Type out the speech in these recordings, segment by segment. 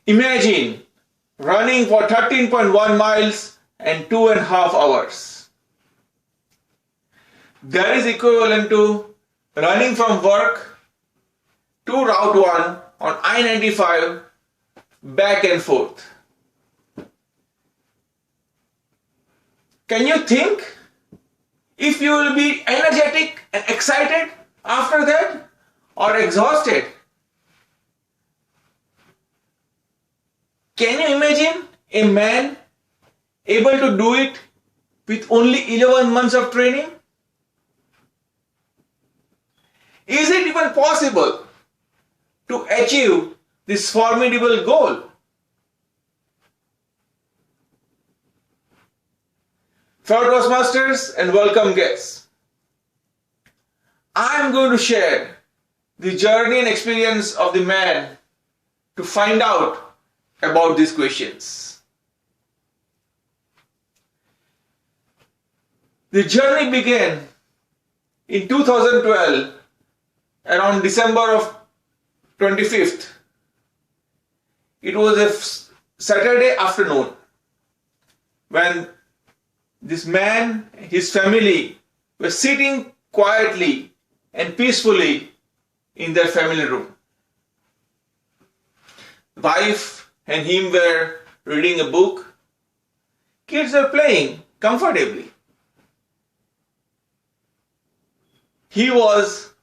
Imagine running for 13.1 miles and 2.5 hours. That is equivalent to running from work to Route 1 on I-95 back and forth. Can you think if you will be energetic and excited after that or exhausted? Can you imagine a man able to do it with only 11 months of training? Is it even possible to achieve this formidable goal? Fellow Toastmasters and welcome guests, I am going to share the journey and experience of the man to find out about these questions. The journey began in 2012, around December of 25th. It was a Saturday afternoon when this man, his family were sitting quietly and peacefully in their family room. Wife and him were reading a book. Kids were playing comfortably. He was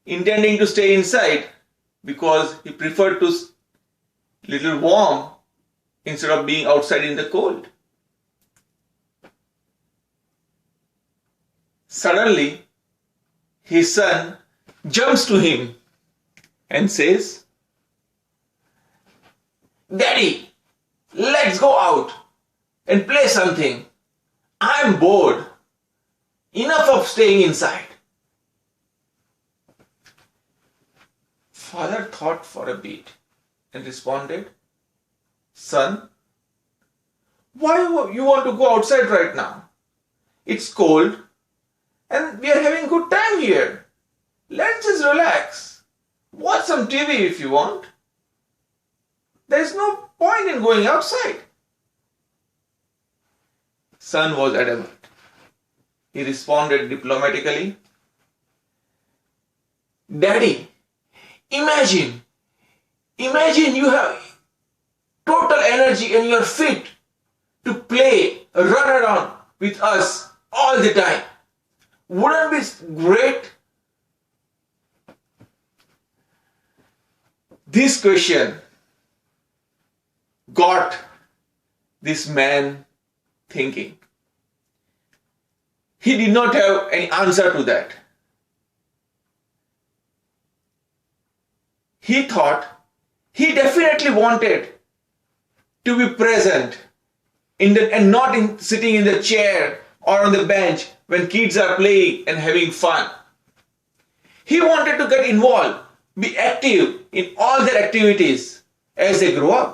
intending to stay inside because he preferred to little warm instead of being outside in the cold. Suddenly, his son jumps to him and says, "Daddy, let's go out and play something. I'm bored. Enough of staying inside." Father thought for a bit and responded, "Son, why you want to go outside right now? It's cold and we are having good time here. Let's just relax. Watch some TV if you want. There is no point in going outside." Son was adamant. He responded diplomatically, "Daddy, imagine you have total energy and you're fit to play, run around with us all the time. Wouldn't it be great?" This question got this man thinking. He did not have any answer to that. He thought he definitely wanted to be present and not sitting in the chair or on the bench when kids are playing and having fun. He wanted to get involved, be active in all their activities as they grow up.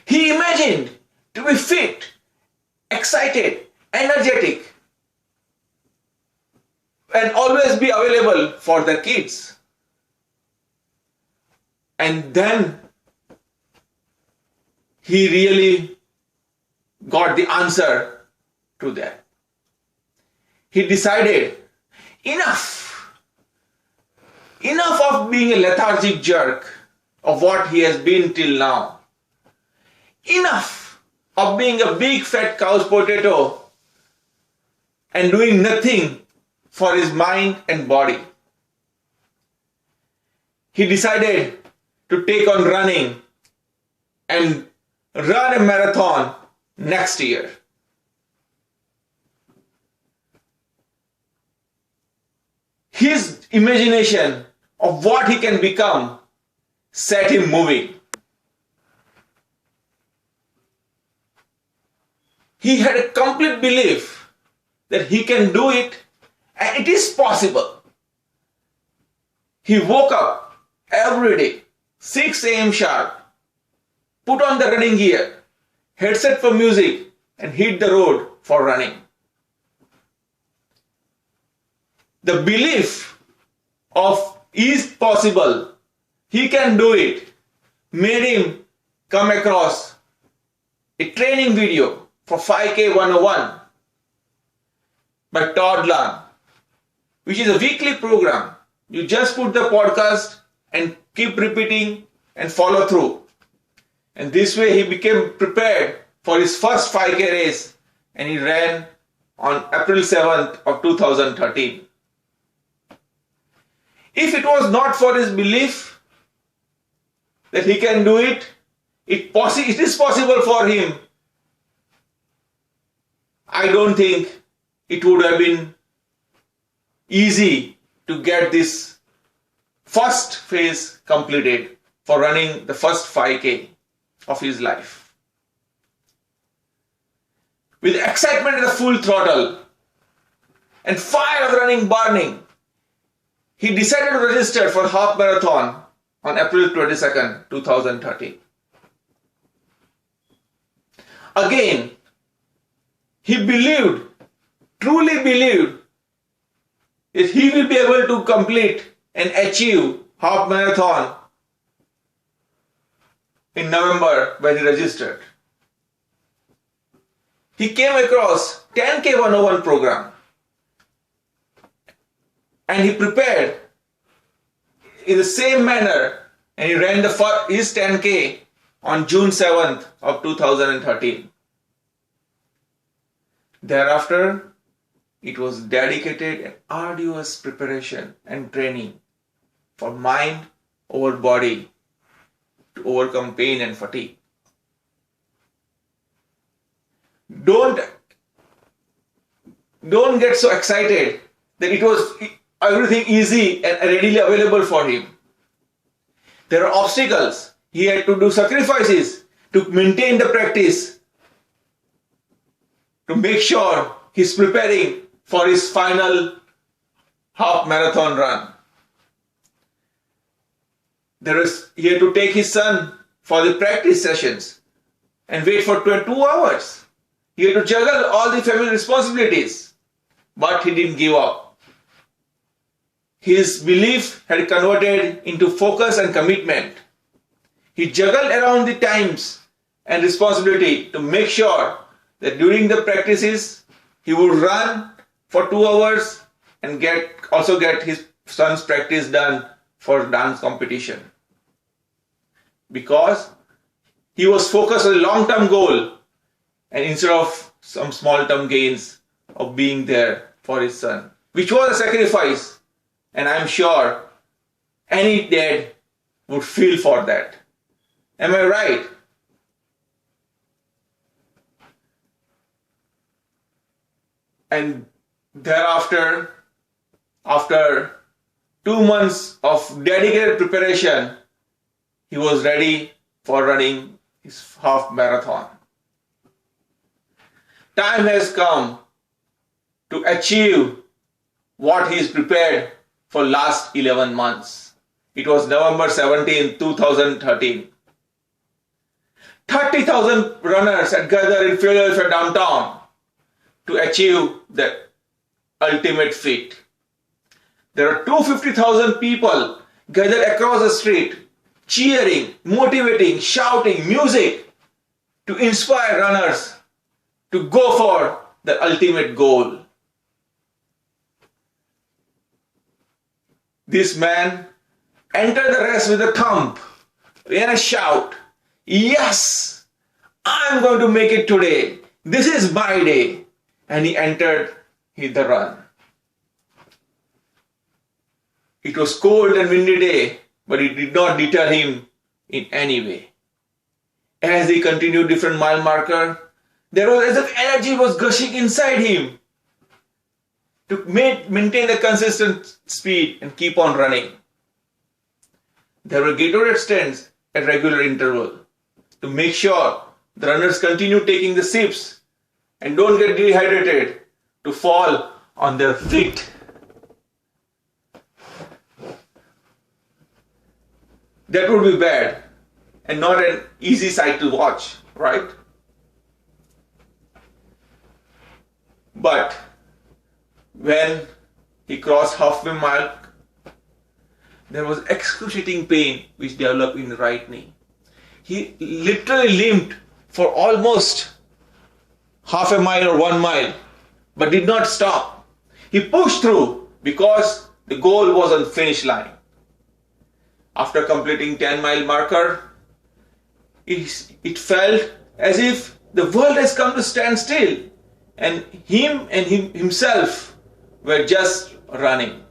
He imagined to be fit, excited, energetic, and always be available for their kids. And then he really got the answer to that. He decided, enough of being a lethargic jerk of what he has been till now. Enough of being a big fat couch potato and doing nothing for his mind and body. He decided to take on running and run a marathon next year. His imagination of what he can become set him moving. He had a complete belief that he can do it and it is possible. He woke up every day, 6 a.m. sharp, put on the running gear, headset for music, and hit the road for running. The belief of is possible, he can do it, made him come across a training video for 5K 101 by Todd Lang, which is a weekly program. You just put the podcast and keep repeating and follow through. And this way he became prepared for his first 5K race, and he ran on April 7th of 2013. If it was not for his belief that he can do it, it is possible for him. I don't think it would have been easy to get this first phase completed for running the first 5K of his life. With excitement at the full throttle and fire of the running burning, he decided to register for half marathon on April 22nd, 2013. Again, he believed, truly believed, that he will be able to complete and achieve half marathon in November when he registered. He came across 10K 101 program and he prepared in the same manner, and he ran his 10K on June 7th of 2013. Thereafter, it was dedicated and arduous preparation and training for mind over body to overcome pain and fatigue. Don't get so excited that it was everything easy and readily available for him. There are obstacles. He had to do sacrifices to maintain the practice, to make sure he's preparing for his final half marathon run. He had to take his son for the practice sessions and wait for 2 hours. He had to juggle all the family responsibilities, but he didn't give up. His belief had converted into focus and commitment. He juggled around the times and responsibility to make sure that during the practices he would run for 2 hours and also get his son's practice done for dance competition. Because he was focused on a long-term goal, and instead of some small-term gains of being there for his son, which was a sacrifice. And I'm sure any dad would feel for that. Am I right? And thereafter, after 2 months of dedicated preparation, he was ready for running his half marathon. Time has come to achieve what he is prepared for last 11 months. It was November 17, 2013. 30,000 runners had gathered in Philadelphia downtown to achieve the ultimate feat. There are 250,000 people gathered across the street, cheering, motivating, shouting, music to inspire runners to go for the ultimate goal. This man entered the race with a thump and a shout, "Yes, I'm going to make it today. This is my day." And he entered the run. It was cold and windy day, but it did not deter him in any way. As he continued different mile marker, there was as if energy was gushing inside him to maintain the consistent speed and keep on running. There were Gatorade stands at regular interval to make sure the runners continue taking the sips and don't get dehydrated to fall on their feet. That would be bad and not an easy sight to watch, right? But when he crossed halfway mark, there was excruciating pain which developed in the right knee. he literally limped for almost half a mile or 1 mile, but did not stop. He pushed through because the goal was on the finish line. After completing 10-mile marker, it felt as if the world has come to stand still, and himself were just running.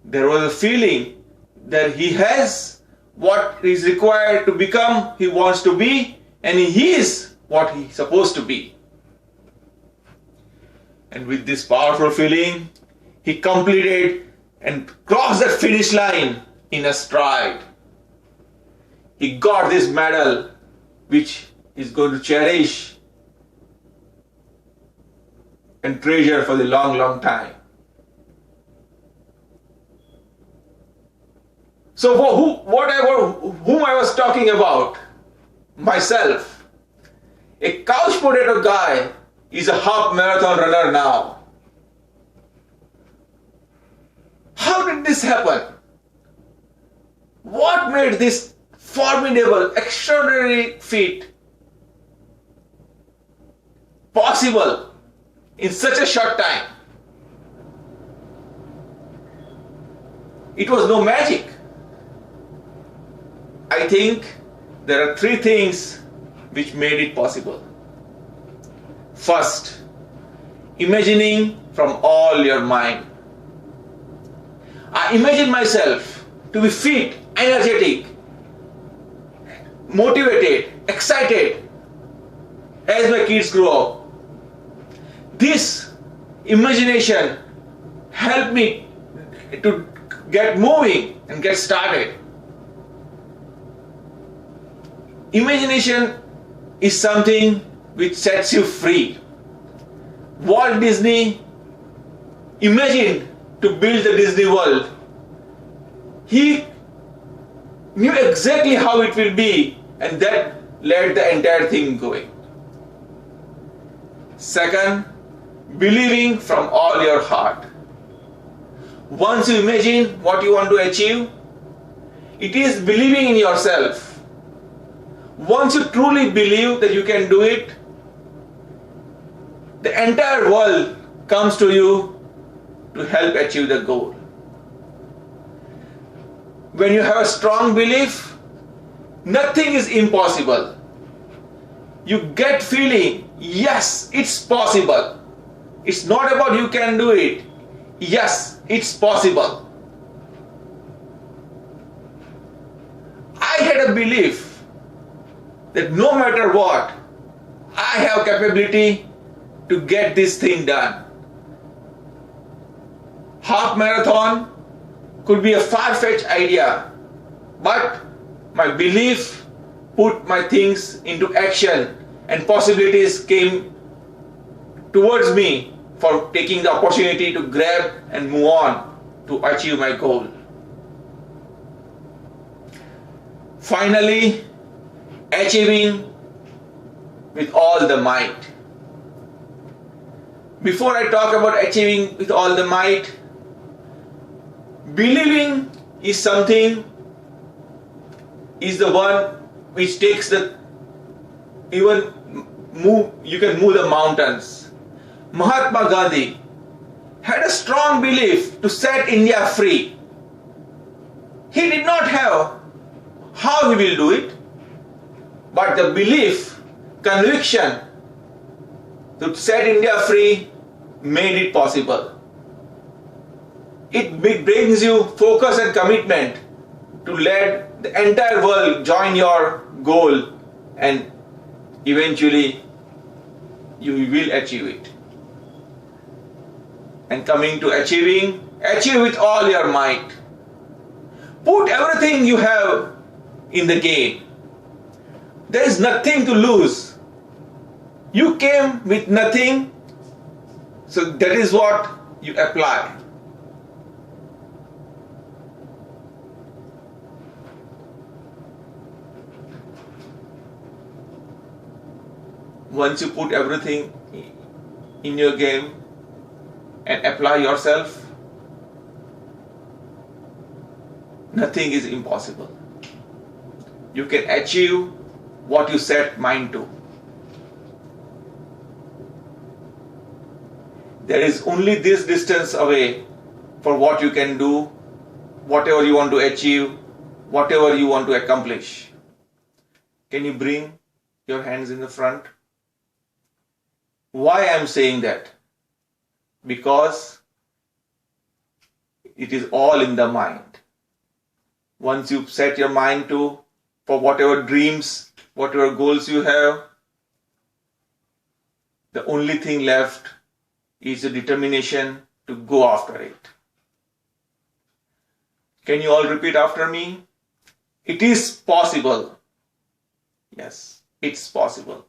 There was a feeling that he has what is required to become he wants to be, and he is what he's supposed to be. And with this powerful feeling, he completed and crossed that finish line in a stride. He got this medal, which he's going to cherish and treasure for the long, long time. So whom I was talking about? Myself. A couch potato guy is a half marathon runner now. How did this happen? What made this formidable, extraordinary feat possible in such a short time? It was no magic. I think there are 3 things which made it possible. First, imagining from all your mind. I imagine myself to be fit, energetic, motivated, excited as my kids grow up. This imagination helped me to get moving and get started. Imagination is something which sets you free. Walt Disney imagined to build the Disney World. He knew exactly how it will be, and that led the entire thing going. Second, believing from all your heart. Once you imagine what you want to achieve, it is believing in yourself. Once you truly believe that you can do it, the entire world comes to you to help achieve the goal. When you have a strong belief, nothing is impossible. You get feeling, yes, it's possible. It's not about you can do it. Yes, it's possible. I had a belief that no matter what, I have capability to get this thing done. Half marathon could be a far-fetched idea, but my belief put my things into action, and possibilities came towards me for taking the opportunity to grab and move on to achieve my goal. Finally, achieving with all the might. Before I talk about achieving with all the might, believing is something, is the one which takes the, you can move the mountains. Mahatma Gandhi had a strong belief to set India free. He did not have how he will do it, but the belief, conviction to set India free made it possible. It brings you focus and commitment to let the entire world join your goal, and eventually you will achieve it. And coming to achieving, achieve with all your might. Put everything you have in the game. There is nothing to lose. You came with nothing, so that is what you apply. Once you put everything in your game and apply yourself, nothing is impossible. you can achieve what you set mind to. There is only this distance away for what you can do, whatever you want to achieve, whatever you want to accomplish. Can you bring your hands in the front? Why I am saying that? Because it is all in the mind. Once you set your mind to, for whatever dreams, whatever goals you have, the only thing left is the determination to go after it. Can you all repeat after me? It is possible. Yes, it's possible.